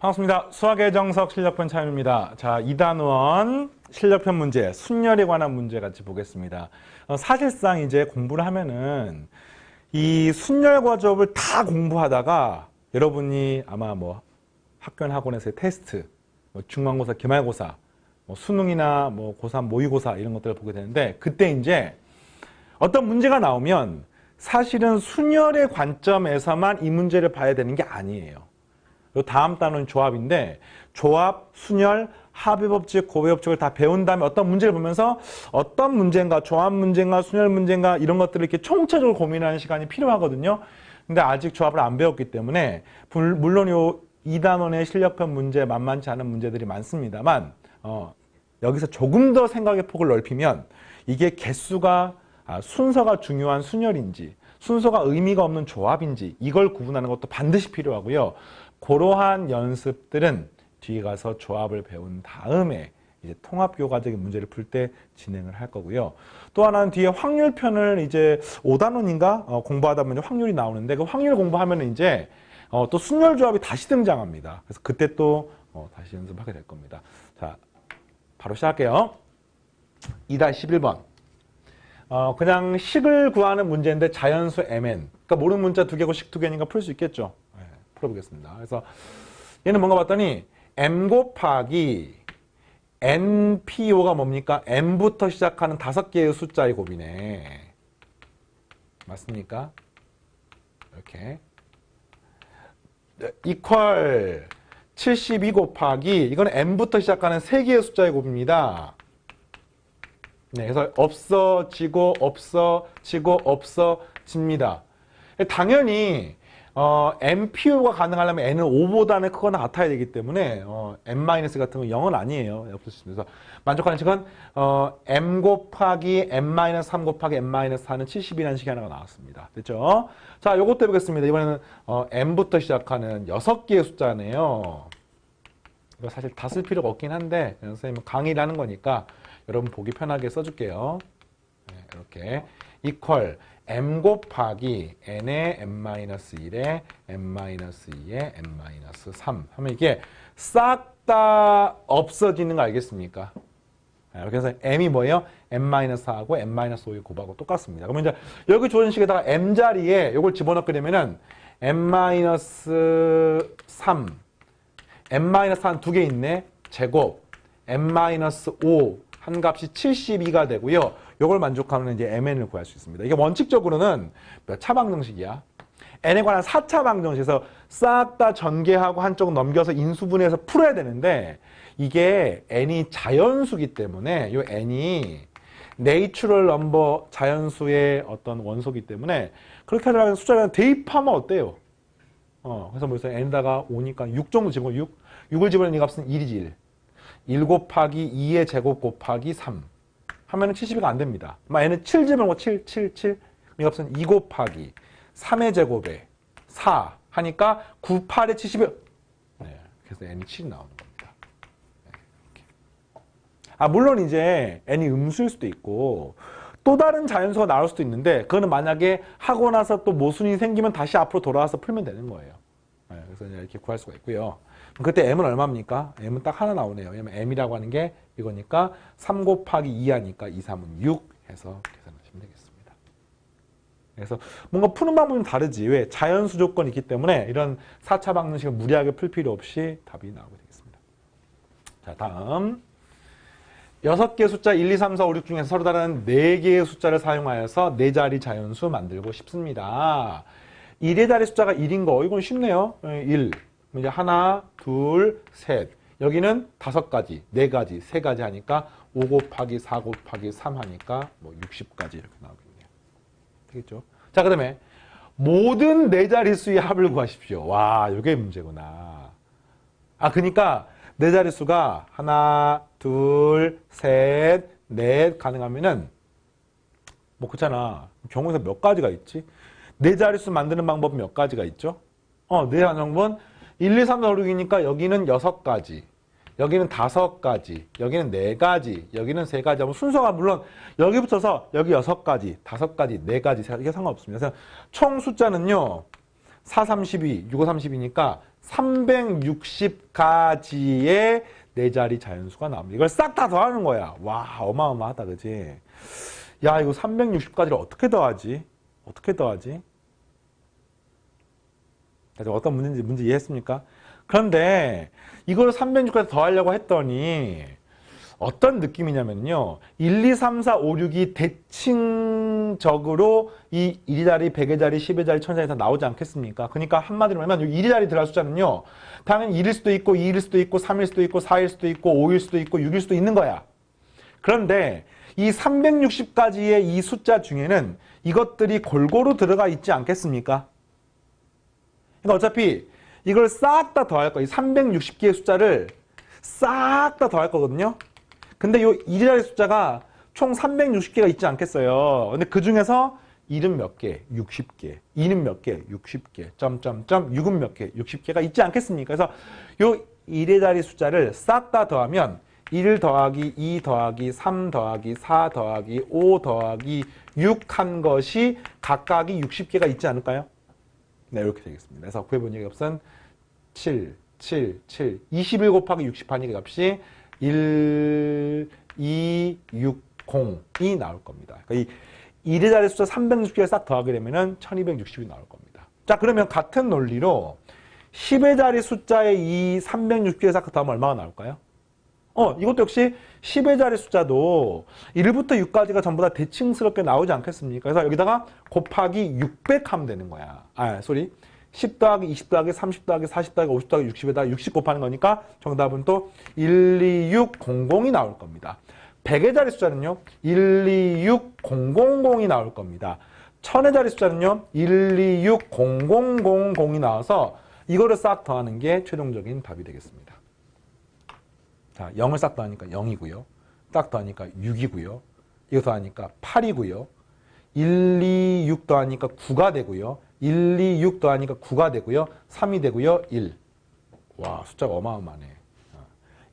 반갑습니다. 수학의 정석 실력편 차임입니다. 자, 2단원 실력편 문제, 순열에 관한 문제 같이 보겠습니다. 사실상 이제 공부를 하면은 이 순열 과정을 다 공부하다가 여러분이 아마 뭐 학교나 학원에서의 테스트, 뭐 중간고사, 기말고사, 뭐 수능이나 뭐 고3 모의고사 이런 것들을 보게 되는데 그때 이제 어떤 문제가 나오면 사실은 순열의 관점에서만 이 문제를 봐야 되는 게 아니에요. 요 다음 단원은 조합인데 조합, 순열, 합의법칙, 고배법칙을 다 배운 다음에 어떤 문제를 보면서 어떤 문제인가, 조합 문제인가, 순열 문제인가 이런 것들을 이렇게 총체적으로 고민하는 시간이 필요하거든요. 근데 아직 조합을 안 배웠기 때문에 물론 요 2단원의 실력편 문제 만만치 않은 문제들이 많습니다만 여기서 조금 더 생각의 폭을 넓히면 이게 개수가 순서가 중요한 순열인지 순서가 의미가 없는 조합인지 이걸 구분하는 것도 반드시 필요하고요. 그러한 연습들은 뒤에 가서 조합을 배운 다음에 이제 통합교과적인 문제를 풀 때 진행을 할 거고요. 또 하나는 뒤에 확률편을 이제 5단원인가 공부하다 보면 확률이 나오는데 그 확률 공부하면 이제 또 순열 조합이 다시 등장합니다. 그래서 그때 또 다시 연습하게 될 겁니다. 자, 바로 시작할게요. 2-11번. 그냥 식을 구하는 문제인데 자연수 mn. 그러니까 모르는 문자 2개고 식 2개니까 풀 수 있겠죠. 네, 풀어보겠습니다. 그래서 얘는 뭔가 봤더니 m 곱하기 npo가 뭡니까? m부터 시작하는 5개의 숫자의 곱이네. 맞습니까? 이렇게. 이퀄 72 곱하기 이건 m부터 시작하는 3개의 숫자의 곱입니다. 네, 그래서 없어지고 없어지고 없어집니다. 당연히 MPO가 가능하려면 N은 5보다는 크거나 같아야 되기 때문에 M- 같은 건 0은 아니에요. 그래서 만족하는 식은 M 곱하기 M-3 곱하기 M-4는 70이라는 식이 하나가 나왔습니다. 됐죠? 자, 요것도 해보겠습니다. 이번에는 M부터 시작하는 6개의 숫자네요. 이거 사실 다 쓸 필요가 없긴 한데 선생님은 강의를 하는 거니까 여러분 보기 편하게 써줄게요. 네, 이렇게 이퀄 m 곱하기 n의 m-1에 m-2에 m-3 하면 이게 싹 다 없어지는 거 알겠습니까? 그래서 m이 뭐예요? m-4하고 m-5의 곱하고 똑같습니다. 그러면 이제 여기 주어진 식에다가 m 자리에 이걸 집어넣게 되면은 m-3 m-4한 2개 있네. 제곱 m-5 한 값이 72가 되고요. 이걸 만족하면 이제 mn을 구할 수 있습니다. 이게 원칙적으로는 몇 차 방정식이야? n에 관한 4차 방정식에서 싹 다 전개하고 한쪽 넘겨서 인수분해해서 풀어야 되는데 이게 n이 자연수기 때문에 이 n이 내추럴 넘버 자연수의 어떤 원소기 때문에 그렇게 하려면 숫자를 대입하면 어때요? 그래서 뭐 n에다가 5니까 6 정도 집어넣고 6을 집어넣는 이 값은 1이지 1 곱하기 2의 제곱 곱하기 3 하면은 72가 안 됩니다. n은 7 집어넣고 7, 7, 7. 이 값은 2 곱하기 3의 제곱에 4 하니까 9, 8에 72. 네, 그래서 n이 7이 나오는 겁니다. 네, 이렇게. 물론 이제 n이 음수일 수도 있고 또 다른 자연수가 나올 수도 있는데 그거는 만약에 하고 나서 또 모순이 생기면 다시 앞으로 돌아와서 풀면 되는 거예요. 네, 그래서 이렇게 구할 수가 있고요. 그때 m은 얼마입니까? m은 딱 하나 나오네요. 왜냐면 m이라고 하는 게 이거니까 3 곱하기 2 하니까 2, 3은 6 해서 계산하시면 되겠습니다. 그래서 뭔가 푸는 방법은 다르지. 왜? 자연수 조건이 있기 때문에 이런 4차 방정식을 무리하게 풀 필요 없이 답이 나오게 되겠습니다. 자, 다음 6개의 숫자 1, 2, 3, 4, 5, 6 중에서 서로 다른 4개의 숫자를 사용하여서 4자리 자연수 만들고 싶습니다. 1의 자리 숫자가 1인 거 이건 쉽네요. 1 이제 하나, 둘, 셋. 여기는 5가지, 4가지, 3가지 하니까 5 곱하기 4 곱하기 3 하니까 뭐 60까지 이렇게 나오겠네요. 되겠죠? 자, 그 다음에 모든 4자릿수의 합을 구하십시오. 와, 이게 문제구나. 그러니까 4자릿수가 하나, 둘, 셋, 넷 가능하면은 뭐 그렇잖아. 경우에서 몇 가지가 있지? 4자릿수 만드는 방법은 몇 가지가 있죠? 네 방법은 1, 2, 3, 4, 5, 6이니까 여기는 6가지, 여기는 5가지, 여기는 4가지, 여기는 3가지 하면 순서가 물론 여기 붙어서 여기 6가지, 5가지, 4가지 이게 상관없습니다. 그래서 총 숫자는요 4, 32, 6, 5, 32니까 360가지의 네 자리 자연수가 나옵니다. 이걸 싹 다 더하는 거야. 와, 어마어마하다, 그지? 야, 이거 360가지를 어떻게 더하지? 어떻게 더하지? 어떤 문제인지 문제 이해했습니까? 그런데 이걸 360까지 더하려고 했더니 어떤 느낌이냐면요. 1, 2, 3, 4, 5, 6이 대칭적으로 이 1의 자리, 100의 자리, 10의 자리, 1000의 자리 다 나오지 않겠습니까? 그러니까 한마디로 말하면 1의 자리 들어갈 숫자는요. 당연히 1일 수도 있고 2일 수도 있고 3일 수도 있고 4일 수도 있고 5일 수도 있고 6일 수도 있는 거야. 그런데 이 360가지의 이 숫자 중에는 이것들이 골고루 들어가 있지 않겠습니까? 그러니까 어차피 이걸 싹 다 더할 거야. 이 360개의 숫자를 싹 다 더할 거거든요. 근데 이 1의 자리 숫자가 총 360개가 있지 않겠어요. 근데 그 중에서 1은 몇 개? 60개. 2는 몇 개? 60개. 점점점 6은 몇 개? 60개가 있지 않겠습니까? 그래서 이 1의 자리 숫자를 싹 다 더하면 1 더하기 2 더하기 3 더하기 4 더하기 5 더하기 6 한 것이 각각이 60개가 있지 않을까요? 네, 이렇게 되겠습니다. 그래서 구해본 얘기 값은 7, 7, 7, 21 곱하기 60 하니 그 값이 1, 2, 6, 0이 나올 겁니다. 그러니까 이 1의 자리 숫자 360개를 싹 더하게 되면은 1260이 나올 겁니다. 자, 그러면 같은 논리로 10의 자리 숫자의 이 360개를 싹 더하면 얼마가 나올까요? 이것도 역시 10의 자리 숫자도 1부터 6까지가 전부 다 대칭스럽게 나오지 않겠습니까? 그래서 여기다가 곱하기 600 하면 되는 거야. 10 더하기 20 더하기 30 더하기 40 더하기 50 더하기 60에다 60 곱하는 거니까 정답은 또 12600이 나올 겁니다. 100의 자리 숫자는요. 126000이 나올 겁니다. 1000의 자리 숫자는요. 126000이 나와서 이거를 싹 더하는 게 최종적인 답이 되겠습니다. 자, 0을 싹 더하니까 0이고요. 싹 더하니까 6이고요. 이거 더하니까 8이고요. 1, 2, 6 더하니까 9가 되고요. 1, 2, 6 더하니까 9가 되고요. 3이 되고요. 1. 와, 숫자가 어마어마하네.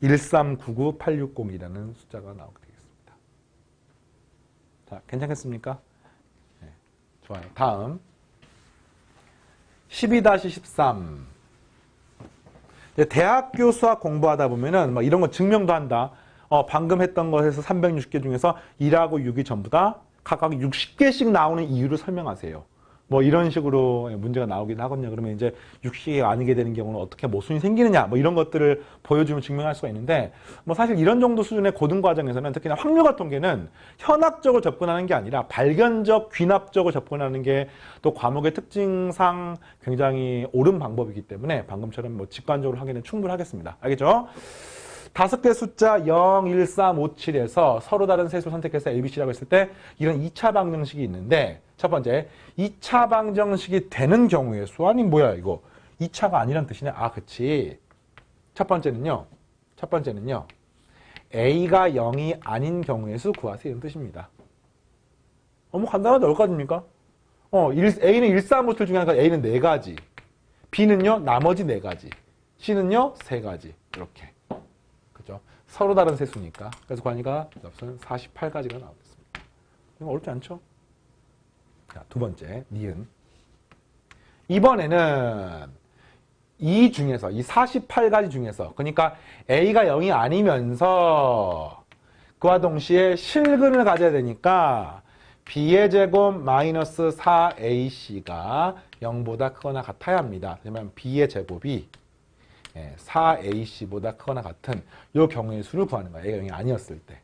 1399860이라는 숫자가 나오게 되겠습니다. 자, 괜찮겠습니까? 네, 좋아요. 다음 12-13. 대학교 수학 공부하다 보면은 막 이런 거 증명도 한다. 방금 했던 것에서 360개 중에서 1하고 6이 전부 다 각각 60개씩 나오는 이유를 설명하세요. 뭐 이런 식으로 문제가 나오긴 하거든요. 그러면 이제 60개가 아니게 되는 경우는 어떻게 모순이 생기느냐 뭐 이런 것들을 보여주면 증명할 수가 있는데 뭐 사실 이런 정도 수준의 고등 과정에서는 특히나 확률과 통계는 현학적으로 접근하는 게 아니라 발견적, 귀납적으로 접근하는 게 또 과목의 특징상 굉장히 옳은 방법이기 때문에 방금처럼 뭐 직관적으로 하기는 충분하겠습니다. 알겠죠? 5개 숫자 0, 1, 3, 5, 7에서 서로 다른 셋을 선택해서 ABC라고 했을 때 이런 2차 방정식이 있는데 첫 번째, 2차 방정식이 되는 경우에 수 아니 뭐야 이거 2차가 아니란 뜻이네. 그치. 첫 번째는요. A가 0이 아닌 경우의 수 구하세요. 이런 뜻입니다. 뭐 간단하죠. 여기까지입니까? A는 1, 3, 5, 7 중에 하나가 A는 4가지. B는요. 나머지 4가지. C는요. 3가지. 이렇게. 그죠? 서로 다른 세수니까. 그래서 관이가 48가지가 나오겠습니다. 이거 어렵지 않죠? 자, 두 번째, 니은. 이번에는 이 중에서, 이 48가지 중에서, 그러니까 A가 0이 아니면서 그와 동시에 실근을 가져야 되니까 B의 제곱 마이너스 4AC가 0보다 크거나 같아야 합니다. 그러면 B의 제곱이 4AC보다 크거나 같은 이 경우의 수를 구하는 거예요. A가 0이 아니었을 때.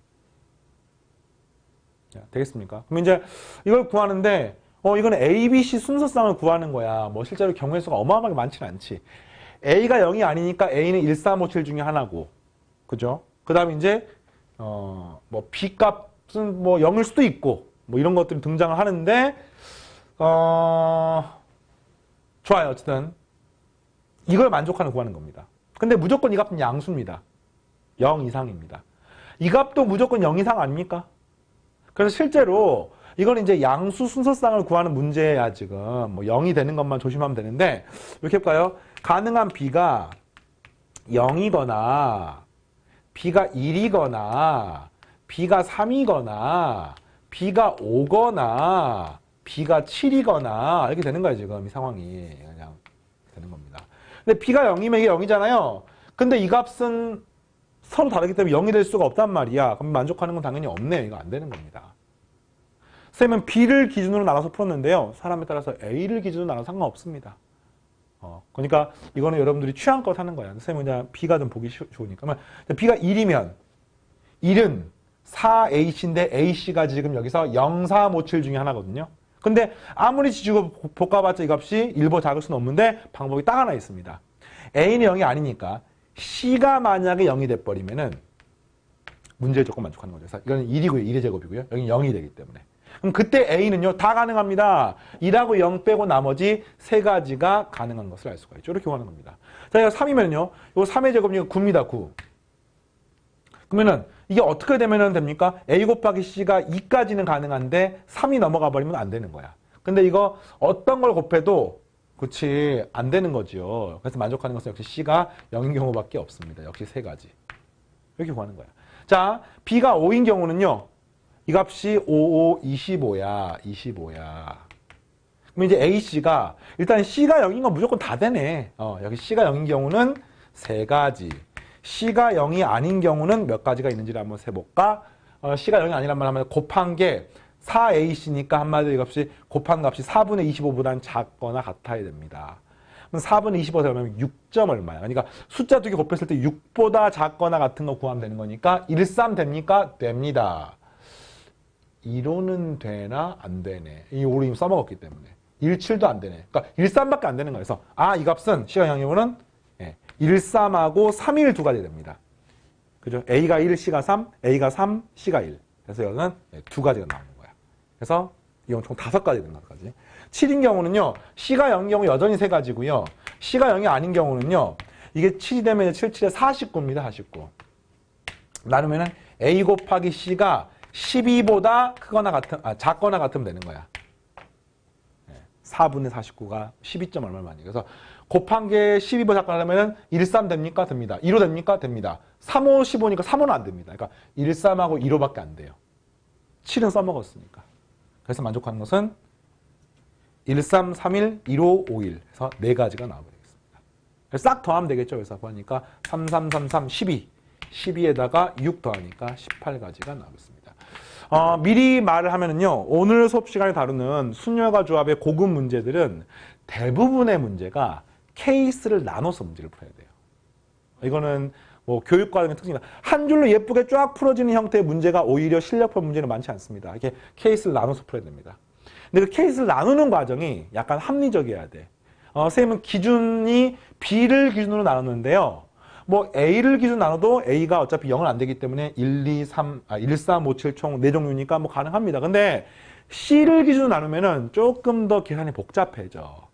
되겠습니까? 그럼 이제 이걸 구하는데 이거는 A, B, C 순서상을 구하는 거야. 뭐 실제로 경우의 수가 어마어마하게 많지는 않지. A가 0이 아니니까 A는 1, 3, 5, 7 중에 하나고. 그죠? 그 다음에 이제 뭐 B 값은 뭐 0일 수도 있고 뭐 이런 것들이 등장을 하는데 좋아요. 어쨌든 이걸 만족하는 구하는 겁니다. 근데 무조건 이 값은 양수입니다. 0 이상입니다. 이 값도 무조건 0 이상 아닙니까? 그래서 실제로 이건 이제 양수 순서상을 구하는 문제야 지금. 뭐 0이 되는 것만 조심하면 되는데 이렇게 해볼까요? 가능한 B가 0이거나 B가 1이거나 B가 3이거나 B가 5거나 B가 7이거나 이렇게 되는 거예요 지금 이 상황이 그냥 되는 겁니다. 근데 B가 0이면 이게 0이잖아요. 근데 이 값은 서로 다르기 때문에 0이 될 수가 없단 말이야. 그럼 만족하는 건 당연히 없네요. 이거 안 되는 겁니다. 쌤은 B를 기준으로 나눠서 풀었는데요. 사람에 따라서 A를 기준으로 나눠서 상관없습니다. 그러니까 이거는 여러분들이 취향껏 하는 거야. 쌤은 그냥 B가 좀 보기 좋으니까. B가 1이면 1은 4AC인데 AC가 지금 여기서 0, 4, 5, 7 중에 하나거든요. 근데 아무리 지지고 볶아봤자 이 값이 1보다 작을 수는 없는데 방법이 딱 하나 있습니다. A는 0이 아니니까 C가 만약에 0이 돼버리면은 문제의 조건 만족하는 거죠. 그래서 이거는 1이고요. 1의 제곱이고요. 여기는 0이 되기 때문에. 그럼 그때 A는요. 다 가능합니다. 1하고 0 빼고 나머지 세 가지가 가능한 것을 알 수가 있죠. 이렇게 구하는 겁니다. 자, 이거 3이면요. 이거 3의 제곱이 9입니다. 9. 그러면은 이게 어떻게 되면 됩니까? A 곱하기 C가 2까지는 가능한데 3이 넘어가 버리면 안 되는 거야. 근데 이거 어떤 걸 곱해도 그렇지 안 되는 거죠. 그래서 만족하는 것은 역시 C가 0인 경우밖에 없습니다. 역시 세 가지. 이렇게 구하는 거야. 자, B가 5인 경우는요. 이 값이 5, 5, 25야. 25야. 그럼 이제 AC가 일단 C가 0인 건 무조건 다 되네. 여기 C가 0인 경우는 세 가지. C가 0이 아닌 경우는 몇 가지가 있는지를 한번 세볼까? C가 0이 아니란 말 하면 곱한 게 4AC니까 한마디로 이 값이 곱한 값이 4분의 25보다는 작거나 같아야 됩니다. 그럼 4분의 25 되면 6점 얼마야? 그러니까 숫자 두 개 곱했을 때 6보다 작거나 같은 거 구하면 되는 거니까 13 됩니까? 됩니다. 1호는 되나? 안 되네. 이 5를 이미 써먹었기 때문에. 17도 안 되네. 그러니까 13밖에 안 되는 거예요. 그래서 이 값은 C가 0이면은 13하고 3일 두 가지 됩니다. 그죠? A가 1, C가 3, A가 3, C가 1. 그래서 이거는 두 가지가 나오는 거야. 그래서 이건 총 5가지 되는 것까지. 7인 경우는요. C가 0인 경우 여전히 세 가지고요. C가 0이 아닌 경우는요. 이게 7이 되면 7, 7에 49입니다. 49. 나누면은 A 곱하기 C가 12보다 크거나 작거나 같으면 되는 거야. 4분의 49가 12점 얼마만이에요. 그래서 곱한 게 12보다 작거나 하면 13 됩니까? 됩니다. 1호 됩니까? 됩니다. 3호 15니까 3호는 안 됩니다. 그러니까 13하고 1호밖에 안 돼요. 7은 써먹었으니까. 그래서 만족하는 것은 13, 31, 15, 51 해서 네 가지가 나와버리겠습니다. 그래서 싹 더하면 되겠죠. 그래서 보니까 3, 3, 3, 3, 12. 12에다가 6 더하니까 18가지가 나오겠습니다. 미리 말을 하면은요. 오늘 수업 시간에 다루는 순열과 조합의 고급 문제들은 대부분의 문제가 케이스를 나눠서 문제를 풀어야 돼요. 이거는 뭐 교육과정의 특징입니다. 한 줄로 예쁘게 쫙 풀어지는 형태의 문제가 오히려 실력표 문제는 많지 않습니다. 이렇게 케이스를 나눠서 풀어야 됩니다. 근데 그 케이스를 나누는 과정이 약간 합리적이어야 돼. 선생님은 기준이 B를 기준으로 나눴는데요. 뭐 A를 기준 나눠도 A가 어차피 0은 안 되기 때문에 1, 2, 3, 1, 3, 5, 7 총 4종류니까 뭐 가능합니다. 근데 C를 기준으로 나누면은 조금 더 계산이 복잡해져.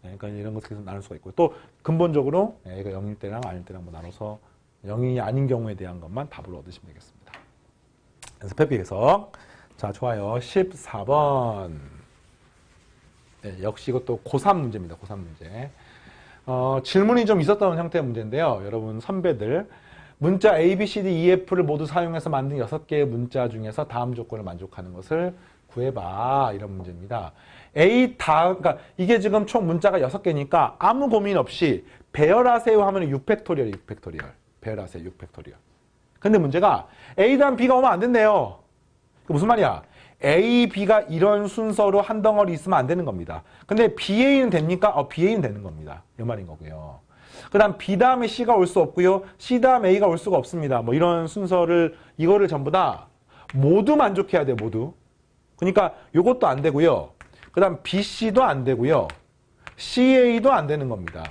그러니까 이런 것을 나눌 수가 있고 또 근본적으로 A가 0일 때랑 아닐 때랑 뭐 나눠서 0이 아닌 경우에 대한 것만 답을 얻으시면 되겠습니다. 그래서 페피 해석. 자, 좋아요. 14번. 네, 역시 이것도 고3 문제입니다. 고3 문제. 질문이 좀 있었던 형태의 문제인데요. 여러분 선배들 문자 A, B, C, D, E, F를 모두 사용해서 만든 6개의 문자 중에서 다음 조건을 만족하는 것을 구해봐. 이런 문제입니다. 그러니까 이게 지금 총 문자가 6개니까 아무 고민 없이 배열하세요 하면 6팩토리얼이 6팩토리얼. 배열하세요 6팩토리얼. 근데 문제가 A 다음 B가 오면 안 된대요. 그 무슨 말이야? A, B가 이런 순서로 한 덩어리 있으면 안 되는 겁니다. 근데 BA는 됩니까? BA는 되는 겁니다. 이 말인 거고요. 그 다음 B 다음에 C가 올 수 없고요. C 다음 A가 올 수가 없습니다. 뭐 이런 순서를 이거를 전부 다 모두 만족해야 돼요. 모두. 그러니까 이것도 안 되고요. 그 다음 BC도 안 되고요. CA도 안 되는 겁니다.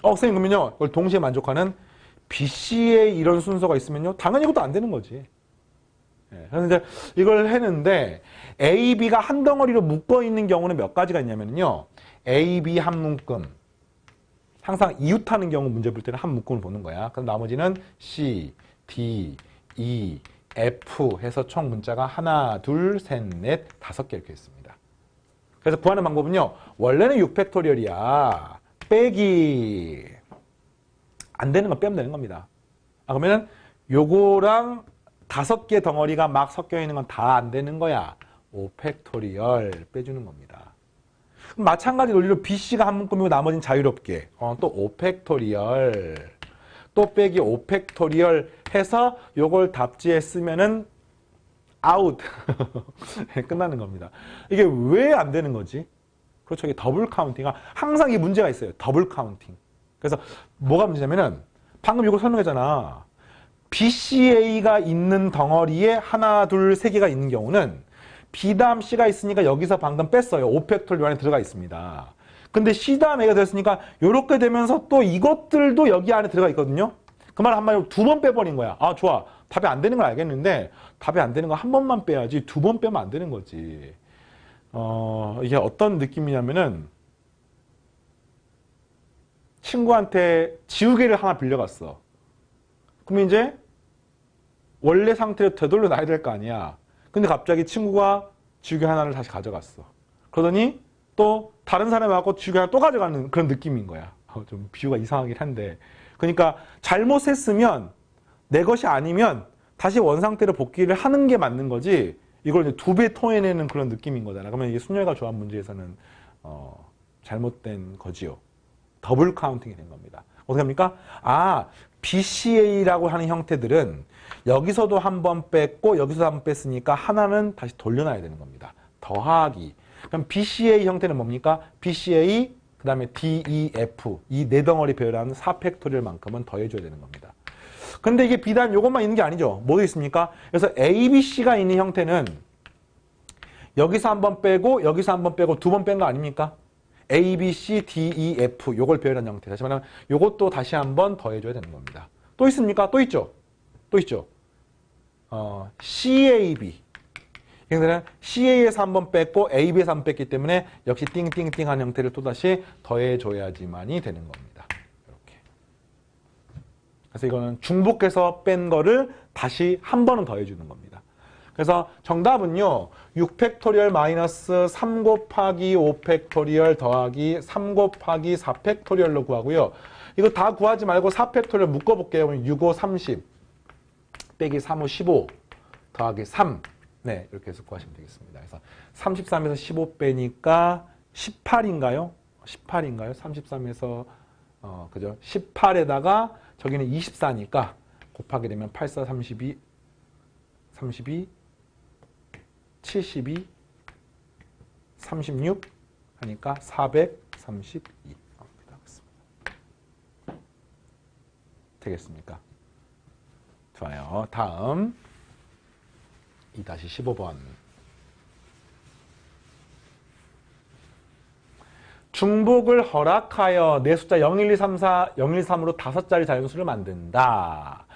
선생님 그러면요. 이걸 동시에 만족하는 BC에 이런 순서가 있으면요. 당연히 이것도 안 되는 거지. 그래서 이제 이걸 했는데 A, B가 한 덩어리로 묶어 있는 경우는 몇 가지가 있냐면요. A, B 한 묶음. 항상 이웃하는 경우 문제 볼 때는 한 묶음을 보는 거야. 그럼 나머지는 C, D, E, F 해서 총 문자가 하나, 둘, 셋, 넷, 5개 이렇게 있습니다. 그래서 구하는 방법은요. 원래는 6팩토리얼이야. 빼기. 안 되는 건 빼면 되는 겁니다. 그러면은 요거랑 5개 덩어리가 막 섞여 있는 건 다 안 되는 거야. 5팩토리얼 빼주는 겁니다. 마찬가지 논리로 BC가 한 묶음이고 나머지는 자유롭게. 또 5팩토리얼. 또 빼기 5팩토리얼 해서 요걸 답지에 쓰면은 아웃. 끝나는 겁니다. 이게 왜 안 되는 거지? 그렇죠. 이게 더블 카운팅. 항상 이 문제가 있어요. 더블 카운팅. 그래서 뭐가 문제냐면은 방금 이거 설명했잖아. BCA가 있는 덩어리에 하나, 둘, 세 개가 있는 경우는 B 다음 C가 있으니까 여기서 방금 뺐어요. 5팩토리얼 안에 들어가 있습니다. 근데 C 다음 A가 됐으니까 이렇게 되면서 또 이것들도 여기 안에 들어가 있거든요. 그 말 한마디로 두 번 빼버린 거야. 아, 좋아. 답이 안 되는 걸 알겠는데 답이 안 되는 거 한 번만 빼야지 두 번 빼면 안 되는 거지. 이게 어떤 느낌이냐면은 친구한테 지우개를 하나 빌려갔어. 그럼 이제 원래 상태로 되돌려 놔야 될 거 아니야. 근데 갑자기 친구가 지우개 하나를 다시 가져갔어. 그러더니 또 다른 사람하고 지우개 하나 또 가져가는 그런 느낌인 거야. 좀 비유가 이상하긴 한데. 그러니까 잘못했으면 내 것이 아니면 다시 원상태로 복귀를 하는 게 맞는 거지. 이걸 이제 두 배 토해내는 그런 느낌인 거잖아. 그러면 이게 순열과 조합 문제에서는 잘못된 거지요. 더블 카운팅이 된 겁니다. 어떻게 합니까? BCA라고 하는 형태들은 여기서도 한 번 뺐고 여기서도 한 번 뺐으니까 하나는 다시 돌려놔야 되는 겁니다. 더하기. 그럼 BCA 형태는 뭡니까? BCA 그 다음에 DEF 이 네 덩어리 배열하는 4팩토리얼만큼은 더해줘야 되는 겁니다. 근데 이게 비단 요것만 있는 게 아니죠. 뭐도 있습니까? 그래서 ABC가 있는 형태는 여기서 한 번 빼고 여기서 한 번 빼고 두 번 뺀 거 아닙니까? A, B, C, D, E, F 요걸 배열한 형태. 다시 말하면 요것도 다시 한 번 더해줘야 되는 겁니다. 또 있습니까? 또 있죠? 또 있죠? CAB. 그러니까 CA에서 한 번 뺐고 AB에서 한 번 뺐기 때문에 역시 띵띵띵한 형태를 또다시 더해줘야지만이 되는 겁니다. 이렇게. 그래서 이거는 중복해서 뺀 거를 다시 한 번은 더해주는 겁니다. 그래서 정답은요. 6팩토리얼 마이너스 3 곱하기 5팩토리얼 더하기 3 곱하기 4팩토리얼로 구하고요. 이거 다 구하지 말고 4팩토리얼 묶어볼게요. 6, 5, 30 빼기 3, 5, 15 더하기 3 네, 이렇게 해서 구하시면 되겠습니다. 그래서 33에서 15 빼니까 18인가요? 18인가요? 33에서 그죠? 18에다가 저기는 24니까 곱하게 되면 8, 4, 32 72 36 하니까 432 나옵니다. 되겠습니까? 좋아요. 다음 2-15번. 중복을 허락하여 내 숫자 0, 1, 2, 3, 4, 0, 1, 2, 3으로 5자리 자연수를 만든다.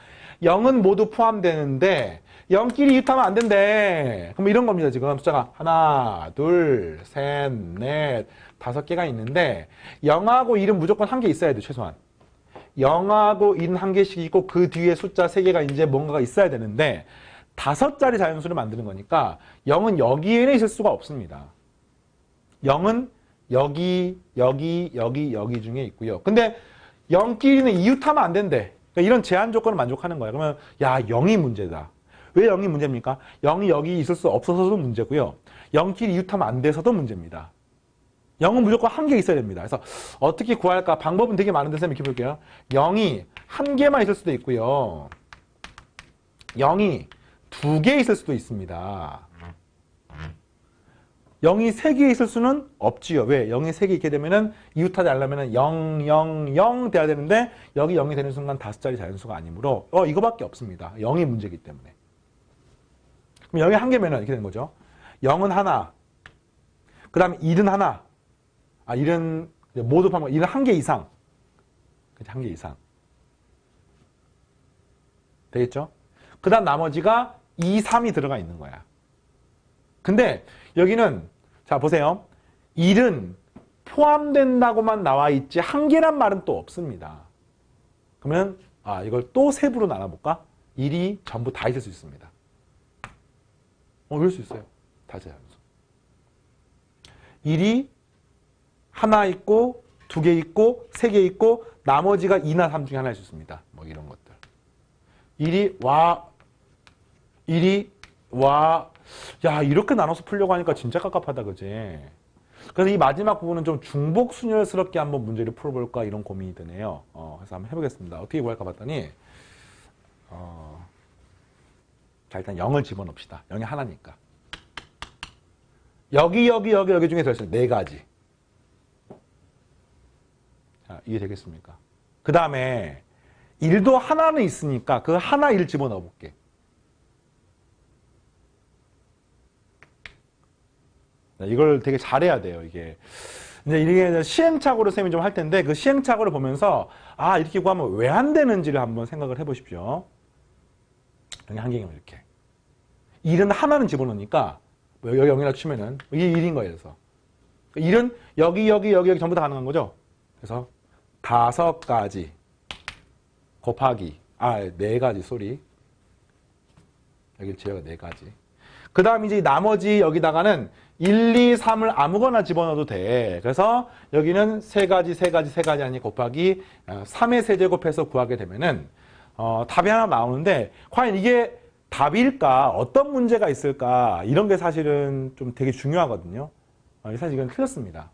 0은 모두 포함되는데 0끼리 이웃하면 안 된대. 그럼 이런 겁니다. 지금 숫자가 하나, 둘, 셋, 넷, 5개가 있는데 0하고 1은 무조건 한 개 있어야 돼. 최소한. 0하고 1은 한 개씩 있고 그 뒤에 숫자 3개가 이제 뭔가가 있어야 되는데 5자리 자연수를 만드는 거니까 0은 여기에는 있을 수가 없습니다. 0은 여기 중에 있고요. 근데 0끼리는 이웃하면 안 된대. 그러니까 이런 제한 조건을 만족하는 거야. 그러면 야 0이 문제다. 왜 0이 문제입니까? 0이 여기 있을 수 없어서도 문제고요. 0끼리 이웃하면 안 돼서도 문제입니다. 0은 무조건 한 개 있어야 됩니다. 그래서 어떻게 구할까? 방법은 되게 많은데 선생님 이렇게 볼게요. 0이 한 개만 있을 수도 있고요. 0이 2개 있을 수도 있습니다. 0이 3개 있을 수는 없지요. 왜? 0이 3개 있게 되면은 이웃하지 않으려면 0, 0, 0 돼야 되는데 여기 0이 되는 순간 5자리 자연수가 아니므로 이거밖에 없습니다. 0이 문제이기 때문에. 그럼 여기 한 개면은 이렇게 되는 거죠. 0은 하나. 그 다음에 1은 하나. 1은 모두 파면 1은 한 개 이상. 그치, 한 개 이상. 되겠죠? 그 다음 나머지가 2, 3이 들어가 있는 거야. 근데 여기는 자 보세요. 1은 포함된다고만 나와 있지 한 개란 말은 또 없습니다. 그러면 이걸 또 세부로 나눠볼까? 1이 전부 다 있을 수 있습니다. 이럴 수 있어요. 다자연수. 1이 하나 있고 2개 있고 3개 있고 나머지가 2나 3 중에 하나일 수 있습니다. 뭐 이런 것들. 1이 야 이렇게 나눠서 풀려고 하니까 진짜 깝깝하다 그지? 그래서 이 마지막 부분은 좀 중복순열스럽게 한번 문제를 풀어볼까 이런 고민이 드네요. 그래서 한번 해보겠습니다. 어떻게 구할까 봤더니 자, 일단 0을 집어넣읍시다. 0이 하나니까. 여기 중에 들어있어요. 네 가지. 자, 이해되겠습니까? 그 다음에 1도 하나는 있으니까 그 하나 1 집어넣어 볼게. 이걸 되게 잘해야 돼요, 이게. 이게 시행착오를 쌤이 좀 할 텐데 그 시행착오를 보면서 아, 이렇게 구하면 왜 안 되는지를 한번 생각을 해보십시오. 여기 한 개면 이렇게. 1은 하나는 집어넣으니까 여기 0이라 치면은 이게 1인 거예요. 그래서 1은 여기 전부 다 가능한 거죠. 그래서 5가지 곱하기 4가지 쏘리 여기 제가 4가지. 그 다음 이제 나머지 여기다가는 1, 2, 3을 아무거나 집어넣어도 돼. 그래서 여기는 3가지 아니 곱하기 3의 세제곱해서 구하게 되면은 답이 하나 나오는데 과연 이게 답일까? 어떤 문제가 있을까? 이런 게 사실은 좀 되게 중요하거든요. 사실 이건 틀렸습니다.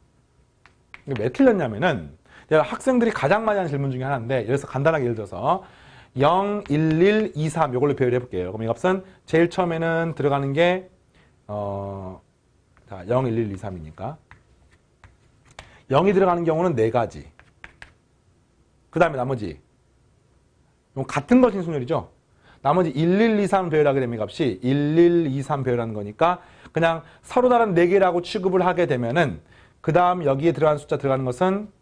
왜 틀렸냐면은 제가 학생들이 가장 많이 하는 질문 중에 하나인데 예를 들어서 간단하게 예를 들어서 0, 1, 1, 2, 3 이걸로 배열해 볼게요. 그럼 이 값은 제일 처음에는 들어가는 게 자, 0, 1, 1, 2, 3이니까 0이 들어가는 경우는 4가지. 그 다음에 나머지 같은 것인 순열이죠. 나머지 1, 1, 2, 3 배열하게 되면 값이 1, 1, 2, 3 배열하는 거니까 그냥 서로 다른 4개라고 취급을 하게 되면은 그 다음 여기에 들어가는 숫자 들어가는 것은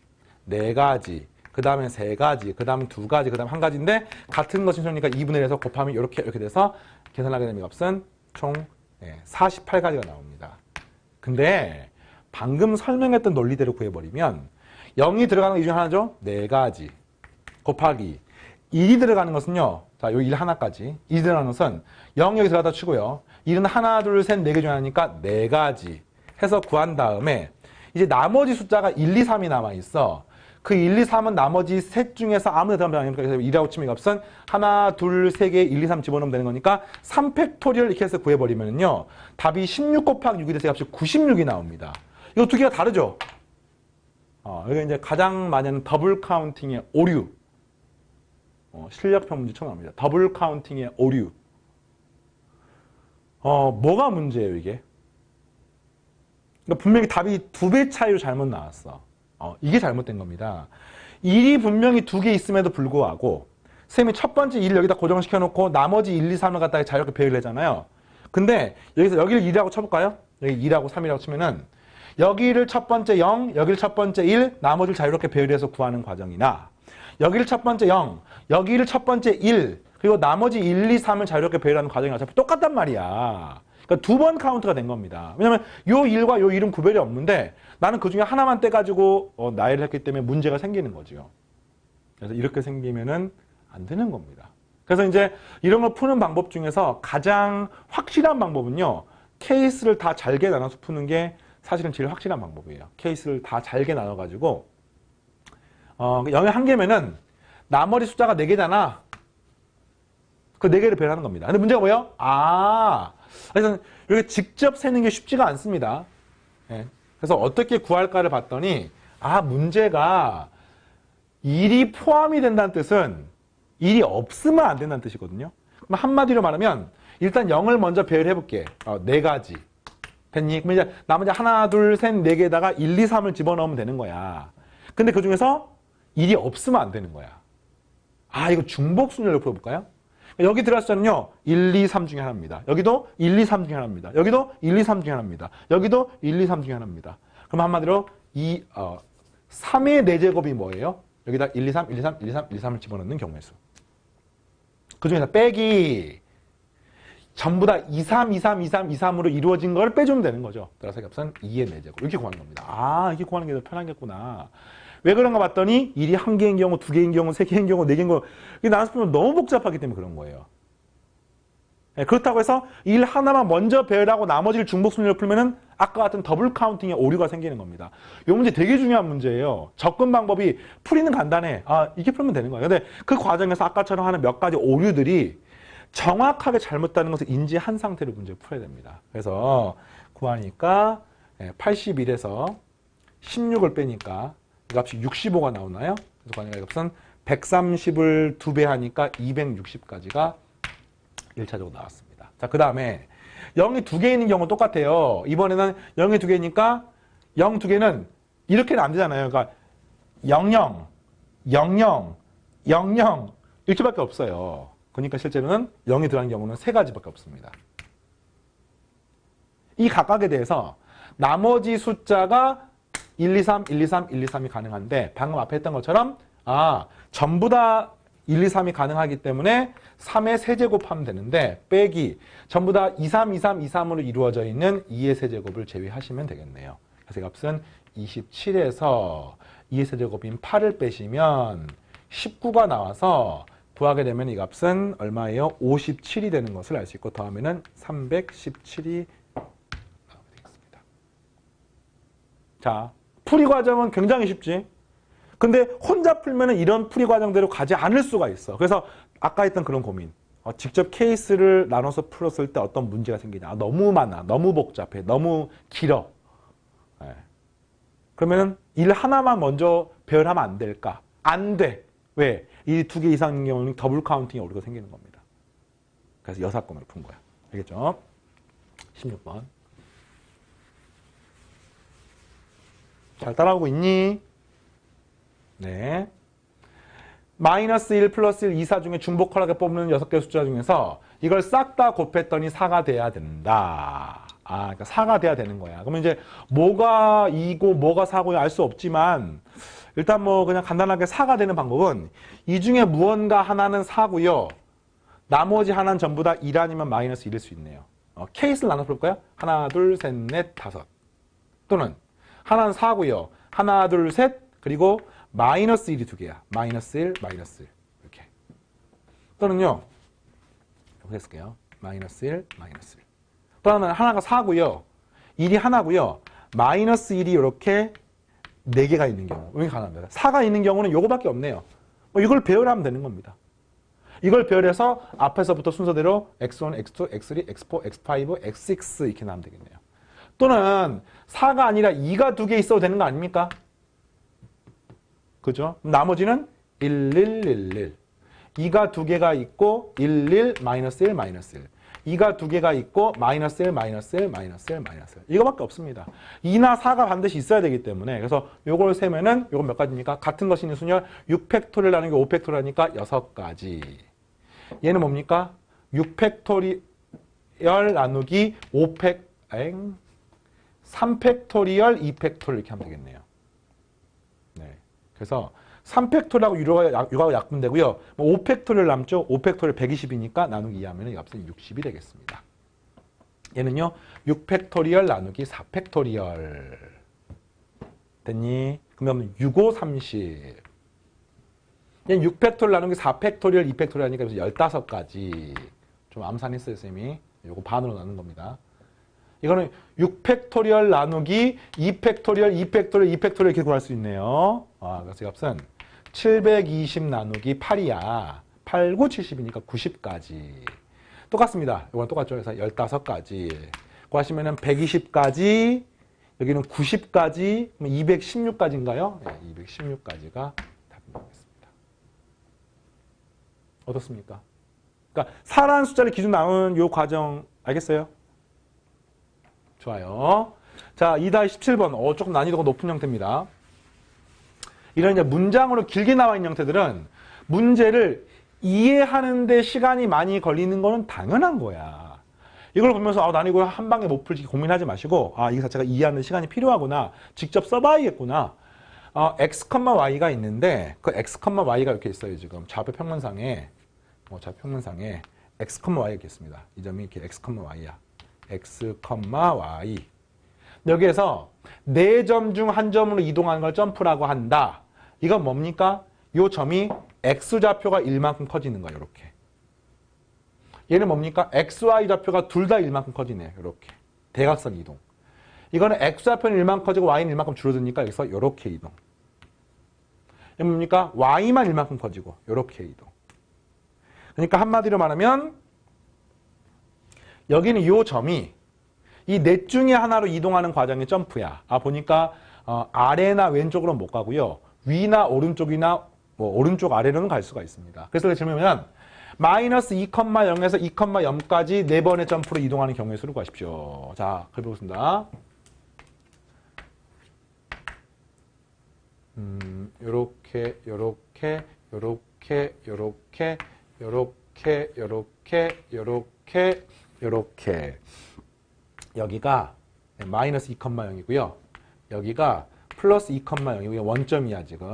4가지, 그 다음에 3가지, 그 다음에 2가지, 그 다음 1가지인데 같은 것인 순열이니까 2분의 1에서 곱하면 이렇게 돼서 계산하게 되면 값은 총 48가지가 나옵니다. 근데 방금 설명했던 논리대로 구해버리면 0이 들어가는 거 이 중에 하나죠? 4가지 곱하기 1이 들어가는 것은요. 자, 여기 1 하나까지. 2 들어가는 것은 0 여기 들어가다 치고요. 1은 하나, 둘, 셋, 4개 중에 하나니까 4가지 해서 구한 다음에 이제 나머지 숫자가 1, 2, 3이 남아있어. 그 1, 2, 3은 나머지 셋 중에서 아무나 들어가면 아닙니까? 그래서 2라고 치면 이 값은 하나, 둘, 3개, 1, 2, 3 집어넣으면 되는 거니까 3팩토리얼 이렇게 해서 구해버리면요. 답이 16 곱하기 6이 돼서 값이 96이 나옵니다. 이거 두 개가 다르죠? 여기 이제 가장 많이 하는 더블 카운팅의 오류. 실력평 문제 처음 나옵니다. 더블 카운팅의 오류. 뭐가 문제예요, 이게? 그러니까 분명히 답이 2배 차이로 잘못 나왔어. 이게 잘못된 겁니다. 1이 분명히 2개 있음에도 불구하고 쌤이 첫 번째 1을 여기다 고정시켜 놓고 나머지 1, 2, 3을 갖다가 자유롭게 배열을 하잖아요. 근데 여기서 여기를 2라고 쳐볼까요? 여기 2라고 3이라고 치면은 여기를 첫 번째 0, 여기를 첫 번째 1, 나머지를 자유롭게 배열해서 구하는 과정이나 여기를 첫 번째 0, 여기를 첫 번째 1, 그리고 나머지 1, 2, 3을 자유롭게 배열하는 과정이 어차피 똑같단 말이야. 그러니까 2번 카운트가 된 겁니다. 왜냐면 요 1과 요 1은 구별이 없는데 나는 그 중에 하나만 떼가지고 나열을 했기 때문에 문제가 생기는 거죠. 그래서 이렇게 생기면은 안 되는 겁니다. 그래서 이제 이런 걸 푸는 방법 중에서 가장 확실한 방법은요. 케이스를 다 잘게 나눠서 푸는 게 사실은 제일 확실한 방법이에요. 케이스를 다 잘게 나눠가지고 0의 한 개면은 나머지 숫자가 4개잖아. 그 4개를 배열하는 겁니다. 근데 문제가 뭐예요? 그래서 이렇게 직접 세는 게 쉽지가 않습니다. 예. 그래서 어떻게 구할까를 봤더니 문제가 1이 포함이 된다는 뜻은 1이 없으면 안 된다는 뜻이거든요. 그럼 한마디로 말하면 일단 0을 먼저 배열해 볼게. 4가지. 됐니? 그럼 이제 나머지 하나, 둘, 셋, 4개에다가 1, 2, 3을 집어넣으면 되는 거야. 근데 그 중에서 1이 없으면 안 되는 거야. 이거 중복순열로 풀어볼까요? 여기 들어갔을 때는요, 1, 2, 3 중에 하나입니다. 여기도 1, 2, 3 중에 하나입니다. 여기도 1, 2, 3 중에 하나입니다. 여기도 1, 2, 3 중에 하나입니다. 그럼 한마디로 3의 4제곱이 뭐예요? 여기다 1, 2, 3, 1, 2, 3, 1, 2, 3, 1, 2, 3을 집어넣는 경우의 수. 그 중에서 빼기 전부 다 2, 3, 2, 3, 2, 3, 2, 3으로 이루어진 걸 빼주면 되는 거죠. 따라서 값은 2의 4제곱. 이렇게 구하는 겁니다. 이렇게 구하는 게 더 편하겠구나. 왜 그런가 봤더니 1이 1개인 경우, 2개인 경우, 3개인 경우, 4개인 경우 이게 나눠서 풀면 너무 복잡하기 때문에 그런 거예요. 그렇다고 해서 1 하나만 먼저 배열하고 나머지를 중복순열로 풀면은 아까 같은 더블 카운팅의 오류가 생기는 겁니다. 이 문제 되게 중요한 문제예요. 접근 방법이 풀이는 간단해. 이렇게 풀면 되는 거예요. 근데 그 과정에서 아까처럼 하는 몇 가지 오류들이 정확하게 잘못되는 것을 인지한 상태로 문제를 풀어야 됩니다. 그래서 구하니까 81에서 16을 빼니까 이 값이 65가 나오나요? 그래서 관계가 이 값은 130을 2배 하니까 260까지가 1차적으로 나왔습니다. 자, 그 다음에 0이 2개 있는 경우는 똑같아요. 이번에는 0이 2개니까 0 2개는 이렇게는 안 되잖아요. 그러니까 00, 00, 00 이렇게밖에 없어요. 그러니까 실제로는 0이 들어간 경우는 3가지밖에 없습니다. 이 각각에 대해서 나머지 숫자가 1, 2, 3, 1, 2, 3, 1, 2, 3이 가능한데 방금 앞에 했던 것처럼 전부 다 1, 2, 3이 가능하기 때문에 3의 세제곱하면 되는데 빼기 전부 다 2, 3, 2, 3, 2, 3으로 이루어져 있는 2의 세제곱을 제외하시면 되겠네요. 그래서 이 값은 27에서 2의 세제곱인 8을 빼시면 19가 나와서 구하게 되면 이 값은 얼마예요? 57이 되는 것을 알 수 있고 더하면은 317이 나오게 되겠습니다. 자, 풀이 과정은 굉장히 쉽지. 근데 혼자 풀면은 이런 풀이 과정대로 가지 않을 수가 있어. 그래서 아까 했던 그런 고민. 직접 케이스를 나눠서 풀었을 때 어떤 문제가 생기냐. 너무 많아. 너무 복잡해. 너무 길어. 그러면은 일 하나만 먼저 배열하면 안 될까? 안 돼. 왜? 이 2개 이상인 경우는 더블 카운팅이 오류가 생기는 겁니다. 그래서 여사건으로 푼 거야. 알겠죠? 16번. 잘 따라오고 있니? 네. 마이너스 1 플러스 1 이사 중에 중복하게 뽑는 6개 숫자 중에서 이걸 싹 다 곱했더니 4가 돼야 된다. 그러니까 4가 돼야 되는 거야. 그러면 이제 뭐가 2고 뭐가 4고 알 수 없지만 일단 뭐 그냥 간단하게 4가 되는 방법은 이 중에 무언가 하나는 4고요. 나머지 하나는 전부 다 1 아니면 마이너스 1일 수 있네요. 케이스를 나눠 볼까요? 하나, 둘, 셋, 넷, 다섯. 또는 하나는 4고요. 하나, 둘, 셋, 그리고 마이너스 1이 2개야. 마이너스 1, 마이너스 1. 이렇게. 또는요. 이렇게 했을게요. 마이너스 1, 마이너스 1. 또 하나가 4고요. 1이 하나고요. 마이너스 1이 이렇게 4개가 있는 경우. 이게 가능합니다. 4가 있는 경우는 요거밖에 없네요. 이걸 배열하면 되는 겁니다. 이걸 배열해서 앞에서부터 순서대로 x1, x2, x3, x4, x5, x6 이렇게 나오면 되겠네요. 또는 4가 아니라 2가 2개 있어도 되는 거 아닙니까? 그죠? 나머지는 1, 1, 1, 1. 2가 2개가 있고 1, 1, 마이너스 1, 마이너스 1. 2가 2개가 있고 마이너스 1, 마이너스 1, 마이너스 1, 마이너스 1. 이거밖에 없습니다. 2나 4가 반드시 있어야 되기 때문에 그래서 요걸 세면은 요건 몇 가지입니까? 같은 것이 있는 순열 6팩토리얼 나누기 5팩토리얼 하니까 6가지. 얘는 뭡니까? 6팩토리얼 나누기 3팩토리얼 2팩토리얼 이렇게 하면 되겠네요. 네. 그래서 3팩토리얼하고 유가가 약분되고요. 5팩토리얼 남죠? 5팩토리얼 120이니까 나누기 2하면 이 값은 60이 되겠습니다. 얘는요. 6팩토리얼 나누기 4팩토리얼. 됐니? 그러면 6, 5, 30. 얘는 6팩토리얼 나누기 4팩토리얼 2팩토리얼 하니까 15가지. 좀 암산했어요, 쌤이. 요거 반으로 나눈 겁니다. 이거는 6팩토리얼 나누기 2팩토리얼, 2팩토리얼, 2팩토리얼 이렇게 구할 수 있네요. 그래서 이 값은 720 나누기 8이야. 8, 9, 70이니까 90까지. 똑같습니다. 이건 똑같죠. 그래서 15가지. 구하시면은 120까지, 여기는 90까지, 216까지인가요? 네, 216까지가 답이 나오겠습니다. 어떻습니까? 그러니까 4라는 숫자를 기준 나오는 요 과정 알겠어요? 좋아요. 자, 2-17번. 조금 난이도가 높은 형태입니다. 이런 이제 문장으로 길게 나와 있는 형태들은 문제를 이해하는데 시간이 많이 걸리는 거는 당연한 거야. 이걸 보면서 나는 이거 한 방에 못 풀지 고민하지 마시고 이거 자체가 이해하는 시간이 필요하구나. 직접 써봐야겠구나. x, y가 있는데 그 x, y가 이렇게 있어요. 지금 좌표 평면상에 x, y가 이렇게 있습니다. 이 점이 이렇게 x, y야. x, y. 여기에서 4점 중 한 점으로 이동하는 걸 점프라고 한다. 이건 뭡니까? 이 점이 x좌표가 1만큼 커지는 거야. 이렇게. 얘는 뭡니까? xy 좌표가 둘 다 1만큼 커지네요. 이렇게. 대각선 이동. 이거는 x좌표는 1만큼 커지고 y는 1만큼 줄어드니까 여기서 이렇게 이동. 이건 뭡니까? y만 1만큼 커지고 이렇게 이동. 그러니까 한마디로 말하면 여기는 이 점이 이 넷 중에 하나로 이동하는 과정이 점프야. 보니까 아래나 왼쪽으로는 못 가고요. 위나 오른쪽이나 뭐 오른쪽 아래로는 갈 수가 있습니다. 그래서 질문이면 마이너스 2,0에서 2,0까지 4번의 점프로 이동하는 경우의 수를 구하십시오. 자, 해보겠습니다. 요렇게 여기가 마이너스 2,0이고요. 여기가 플러스 2,0이고요. 원점이야 지금.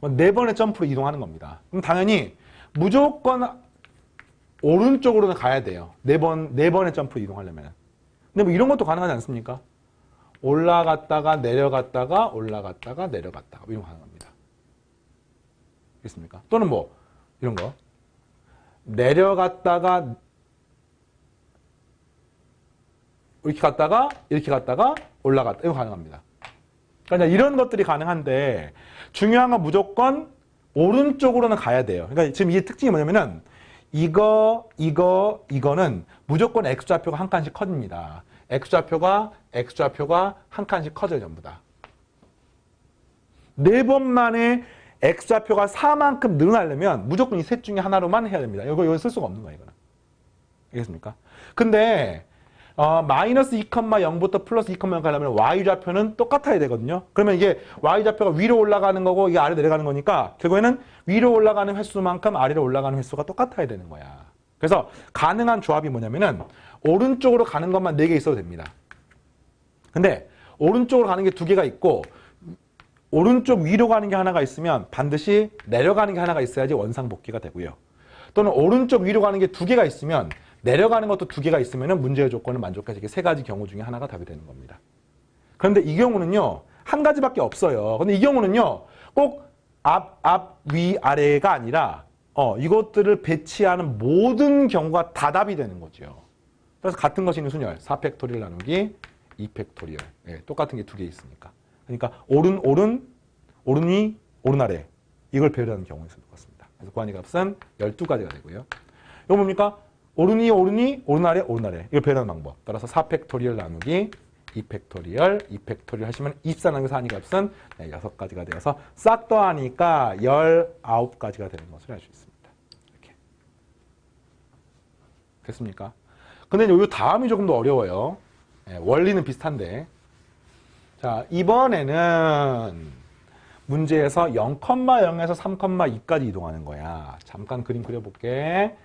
4번의 점프로 이동하는 겁니다. 그럼 당연히 무조건 오른쪽으로는 가야 돼요. 4번의 점프로 이동하려면. 근데 뭐 이런 것도 가능하지 않습니까? 올라갔다가 내려갔다가 올라갔다가 내려갔다가 이런 거 가능합니다. 알겠습니까? 또는 뭐 이런 거 내려갔다가 이렇게 갔다가 올라갔다 이거 가능합니다. 그러니까 이런 것들이 가능한데 중요한 건 무조건 오른쪽으로는 가야 돼요. 그러니까 지금 이 특징이 뭐냐면은 이거는 무조건 X좌표가 한 칸씩 커집니다. X좌표가 한 칸씩 커져요, 전부 다. 4번 만에 X좌표가 4만큼 늘어나려면 무조건 이 셋 중에 하나로만 해야 됩니다. 이거 쓸 수가 없는 거예요, 이거는. 알겠습니까? 근데 마이너스 2,0부터 플러스 2,0 가려면 Y좌표는 똑같아야 되거든요. 그러면 이게 Y좌표가 위로 올라가는 거고 이게 아래로 내려가는 거니까 결국에는 위로 올라가는 횟수만큼 아래로 올라가는 횟수가 똑같아야 되는 거야. 그래서 가능한 조합이 뭐냐면은 오른쪽으로 가는 것만 4개 있어도 됩니다. 근데 오른쪽으로 가는 게 2개가 있고 오른쪽 위로 가는 게 하나가 있으면 반드시 내려가는 게 하나가 있어야지 원상복귀가 되고요. 또는 오른쪽 위로 가는 게 2개가 있으면 내려가는 것도 2개가 있으면 문제의 조건을 만족해서 이게 3가지 경우 중에 하나가 답이 되는 겁니다. 그런데 이 경우는요. 한 가지밖에 없어요. 근데 이 경우는요. 꼭 앞, 위, 아래가 아니라 이것들을 배치하는 모든 경우가 다 답이 되는 거죠. 그래서 같은 것이 있는 순열 4팩토리얼 나누기 2팩토리얼 똑같은 게 2개 있으니까. 그러니까 오른 위, 오른 아래 이걸 배열하는 경우의 수도 같습니다. 그래서 구하니 값은 12가지가 되고요. 이거 뭡니까? 오른 위, 오른 아래, 이걸 배열하는 방법. 따라서 4팩토리얼 나누기 2팩토리얼 하시면 24 나누기 4하니 값은 6가지가 되어서 싹 더하니까 19가지가 되는 것을 알 수 있습니다. 이렇게. 됐습니까? 근데 요 다음이 조금 더 어려워요. 원리는 비슷한데. 자, 이번에는 문제에서 0,0에서 3,2까지 이동하는 거야. 잠깐 그림 그려볼게.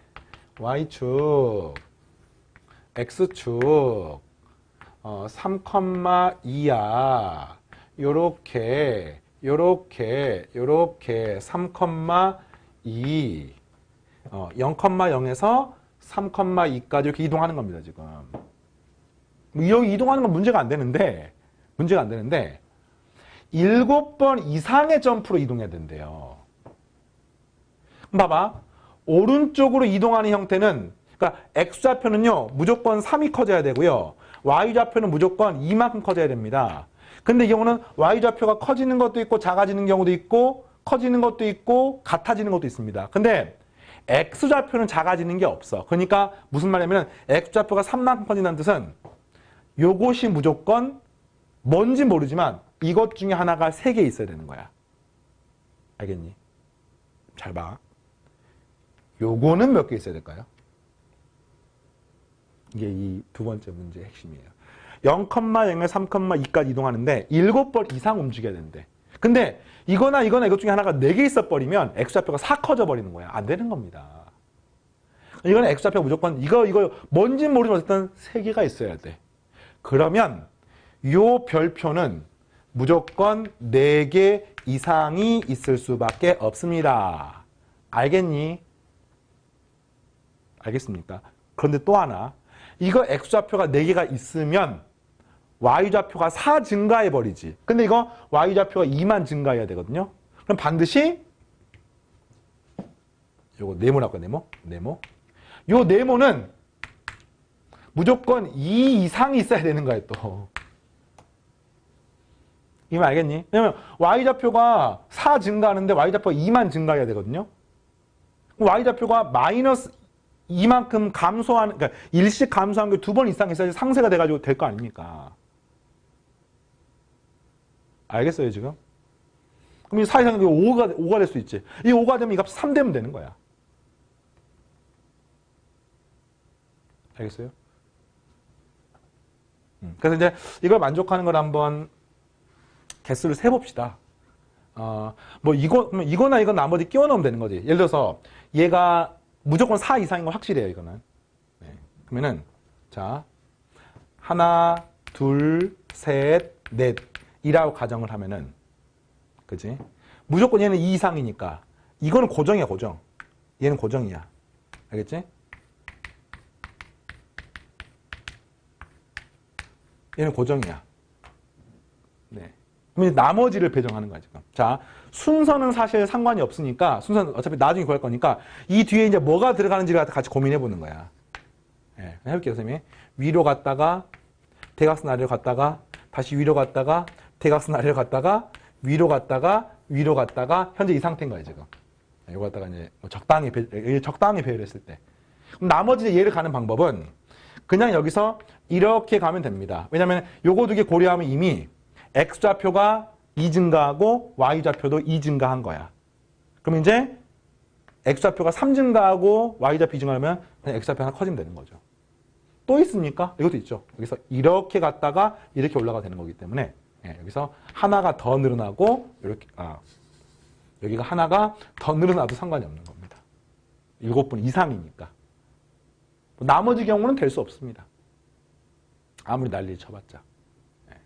Y축, X축, 3,2야. 요렇게 3,2. 0,0에서 3,2까지 이렇게 이동하는 겁니다, 지금. 여기 이동하는 건 문제가 안 되는데 7번 이상의 점프로 이동해야 된대요. 봐봐. 오른쪽으로 이동하는 형태는, 그러니까 X좌표는요, 무조건 3이 커져야 되고요. Y좌표는 무조건 2만큼 커져야 됩니다. 근데 이 경우는 Y좌표가 커지는 것도 있고, 작아지는 경우도 있고, 커지는 것도 있고, 같아지는 것도 있습니다. 근데 X좌표는 작아지는 게 없어. 그러니까 무슨 말이냐면, X좌표가 3만큼 커진다는 뜻은 요것이 무조건 뭔지 모르지만 이것 중에 하나가 3개 있어야 되는 거야. 알겠니? 잘 봐. 요거는 몇 개 있어야 될까요? 이게 이 2번째 문제의 핵심이에요. 0,0에 3,2까지 이동하는데 7번 이상 움직여야 되는데. 근데 이거나 이것 중에 하나가 4개 있어버리면 X좌표가 4 커져 버리는 거야. 안 되는 겁니다. 이거는 X좌표가 무조건 이거 뭔지 모르지만 어쨌든 3개가 있어야 돼. 그러면 요 별표는 무조건 4개 이상이 있을 수밖에 없습니다. 알겠니? 알겠습니까? 그런데 또 하나, 이거 X좌표가 4개가 있으면 Y좌표가 4 증가해버리지. 근데 이거 Y좌표가 2만 증가해야 되거든요. 그럼 반드시 요거 네모라고 네모. 요 네모는 무조건 2 이상이 있어야 되는 거예요, 또. 이거 알겠니? 왜냐면 Y좌표가 4 증가하는데 Y좌표가 2만 증가해야 되거든요. Y좌표가 마이너스 이만큼 감소하는, 그러니까 일씩 감소한 게 2번 이상 있어야지 상쇄가 돼가지고 될 거 아닙니까? 알겠어요, 지금? 그럼 이 사이상이 5가 될 수 있지. 이 5가 되면 이 값 3 되면 되는 거야. 알겠어요? 그래서 이제 이걸 만족하는 걸 한번 개수를 세봅시다. 뭐 이거나 이건 나머지 끼워 넣으면 되는 거지. 예를 들어서 얘가 무조건 4 이상인 건 확실해요, 이거는. 네. 그러면은 자, 하나, 둘, 셋, 넷 이라고 가정을 하면은, 그지? 무조건 얘는 2 이상이니까 이거는 고정이야, 고정. 얘는 고정이야. 알겠지? 얘는 고정이야. 네. 그럼 이제 나머지를 배정하는 거야, 지금. 자, 순서는 사실 상관이 없으니까, 순서는 어차피 나중에 구할 거니까, 이 뒤에 이제 뭐가 들어가는지를 같이 고민해 보는 거야. 네. 해볼게요, 선생님. 위로 갔다가, 대각선 아래로 갔다가, 다시 위로 갔다가, 대각선 아래로 갔다가, 위로 갔다가, 위로 갔다가, 현재 이 상태인 거야, 지금. 이거 갖다가 이제 적당히 배열을 했을 때. 그럼 나머지 얘를 가는 방법은, 그냥 여기서 이렇게 가면 됩니다. 왜냐면 요거 2개 고려하면 이미 X좌표가 2 증가하고 Y좌표도 2 증가한 거야. 그럼 이제 X좌표가 3 증가하고 Y좌표 2 증가하면 그냥 X좌표 하나 커지면 되는 거죠. 또 있습니까? 이것도 있죠. 여기서 이렇게 갔다가 이렇게 올라가 되는 거기 때문에 여기서 하나가 더 늘어나고 이렇게 여기가 하나가 더 늘어나도 상관이 없는 겁니다. 7분 이상이니까. 나머지 경우는 될 수 없습니다. 아무리 난리 쳐봤자. 네.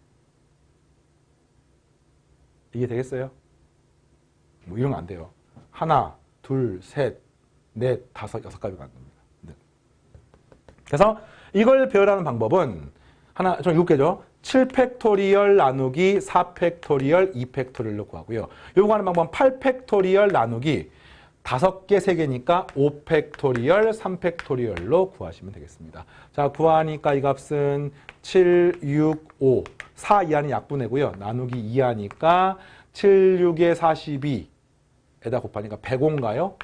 이게 되겠어요? 뭐 이런 거 안 돼요. 하나, 둘, 셋, 넷, 다섯, 6가지가 안 됩니다. 네. 그래서 이걸 배열하는 방법은 좀 7개죠. 7팩토리얼 나누기 4팩토리얼 2팩토리얼로 구하고요. 요거 하는 방법은 8팩토리얼 나누기 5개, 3개니까 5팩토리얼, 3팩토리얼로 구하시면 되겠습니다. 자, 구하니까 이 값은 7, 6, 5. 4 이하는 약분이고요. 나누기 2하니까 7, 6에 42에다 곱하니까 105인가요?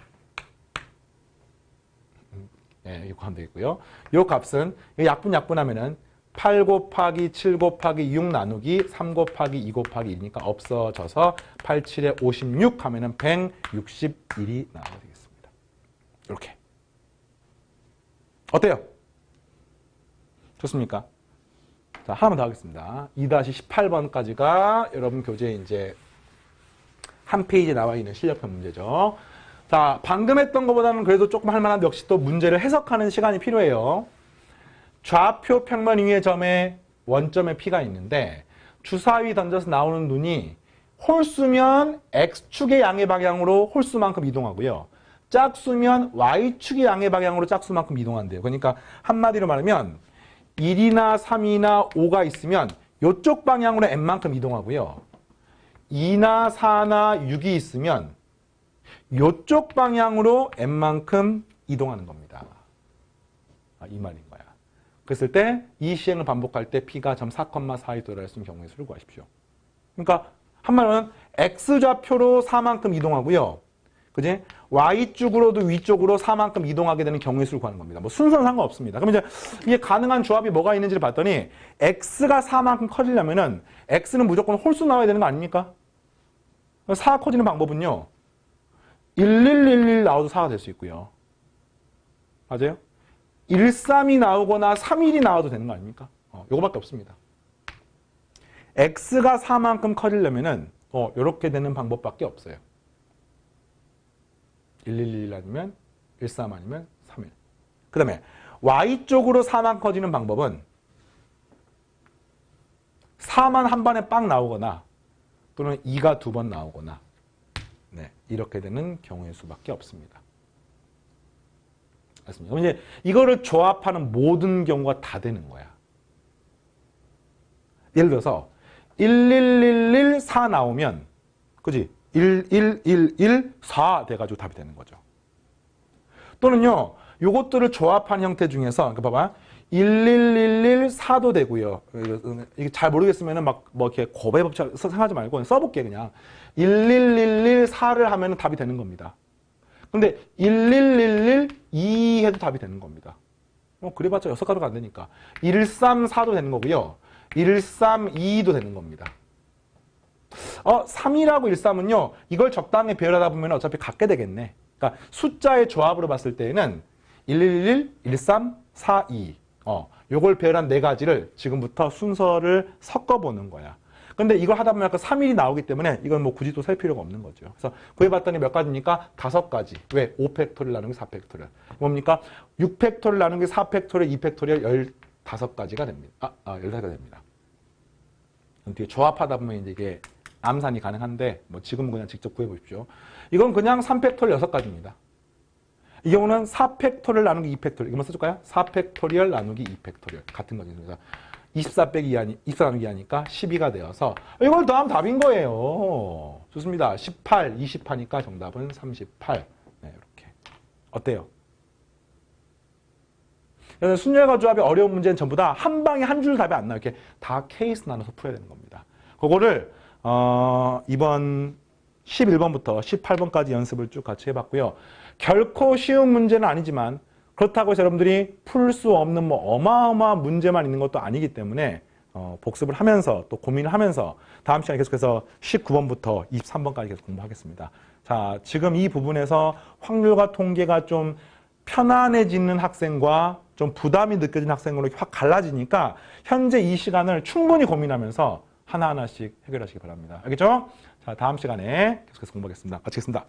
네, 이거 하면 되겠고요. 이 값은 약분하면은 8 곱하기 7 곱하기 6 나누기 3 곱하기 2 곱하기 1이니까 없어져서 8, 7에 56 하면은 161이 나오게 되겠습니다. 이렇게. 어때요? 좋습니까? 자, 하나만 더 하겠습니다. 2-18번까지가 여러분 교재에 이제 한 페이지에 나와 있는 실력편 문제죠. 자, 방금 했던 것보다는 그래도 조금 할만한데 역시 또 문제를 해석하는 시간이 필요해요. 좌표 평면 위의 점에 원점에 P가 있는데 주사위 던져서 나오는 눈이 홀수면 X축의 양의 방향으로 홀수만큼 이동하고요. 짝수면 Y축의 양의 방향으로 짝수만큼 이동한대요. 그러니까 한마디로 말하면 1이나 3이나 5가 있으면 이쪽 방향으로 N만큼 이동하고요. 2나 4나 6이 있으면 이쪽 방향으로 N만큼 이동하는 겁니다. 이 말인 거야. 그랬을 때 이 시행을 반복할 때 P가 점 4,4에 도달했을 경우의 수를 구하십시오. 그러니까 한마디로는 X좌표로 4만큼 이동하고요. 그지? Y축으로도 위쪽으로 4만큼 이동하게 되는 경우의 수를 구하는 겁니다. 뭐 순서는 상관없습니다. 그럼 이제 이게 가능한 조합이 뭐가 있는지를 봤더니 X가 4만큼 커지려면은 X는 무조건 홀수 나와야 되는 거 아닙니까? 4가 커지는 방법은요. 1111 나와도 4가 될 수 있고요. 맞아요? 13이 나오거나 31이 나와도 되는 거 아닙니까? 요거밖에 없습니다. X가 4만큼 커지려면은 요렇게 되는 방법밖에 없어요. 1111 아니면 13 아니면 31. 그 다음에 Y쪽으로 4만 커지는 방법은 4만 한 번에 빵 나오거나 또는 2가 2번 나오거나 네, 이렇게 되는 경우의 수밖에 없습니다. 맞습니다. 그럼 이제 이거를 조합하는 모든 경우가 다 되는 거야. 예를 들어서 1111 4 나오면 그지? 1111 4 돼가지고 답이 되는 거죠. 또는요. 요것들을 조합한 형태 중에서 그러니까 봐봐. 1111 4도 되고요. 이게 잘 모르겠으면은 막 뭐 이렇게 고배 법칙 생각하지 말고 써볼게 그냥. 1111 4를 하면은 답이 되는 겁니다. 근데 11112 해도 답이 되는 겁니다. 그래봤자 6가지가 안 되니까. 134도 되는 거고요. 132도 되는 겁니다. 3이라고 13은요. 이걸 적당히 배열하다 보면 어차피 같게 되겠네. 그러니까 숫자의 조합으로 봤을 때에는 1111, 13, 42. 요걸 배열한 4가지를 지금부터 순서를 섞어보는 거야. 근데 이걸 하다 보면 아까 3일이 나오기 때문에 이건 뭐 굳이 또 셀 필요가 없는 거죠. 그래서 구해봤더니 몇 가지입니까? 5가지. 왜? 5팩토리얼 나누기 4팩토리얼. 뭡니까? 6팩토리얼 나누기 4팩토리얼, 2팩토리얼 15가지가 됩니다. 15가지가 됩니다. 뒤에 조합하다 보면 이제 이게 암산이 가능한데 뭐 지금은 그냥 직접 구해보십시오. 이건 그냥 3팩토리얼 6가지입니다. 이 경우는 4팩토리얼 나누기 2팩토리얼. 이거만 써줄까요? 4팩토리얼 나누기 2팩토리얼. 같은 거죠. 그래서 24 나누기 2하니까 12가 되어서 이걸 더하면 답인 거예요. 좋습니다. 18, 20 하니까 정답은 38. 네, 이렇게. 어때요? 순열과 조합의 어려운 문제는 전부 다 한 방에 한 줄 답이 안 나요. 이렇게 다 케이스 나눠서 풀어야 되는 겁니다. 그거를 이번 11번부터 18번까지 연습을 쭉 같이 해봤고요. 결코 쉬운 문제는 아니지만 그렇다고 해서 여러분들이 풀 수 없는 뭐 어마어마한 문제만 있는 것도 아니기 때문에 복습을 하면서 또 고민을 하면서 다음 시간에 계속해서 19번부터 23번까지 계속 공부하겠습니다. 자, 지금 이 부분에서 확률과 통계가 좀 편안해지는 학생과 좀 부담이 느껴지는 학생으로 확 갈라지니까 현재 이 시간을 충분히 고민하면서 하나하나씩 해결하시기 바랍니다. 알겠죠? 자, 다음 시간에 계속해서 공부하겠습니다. 마치겠습니다.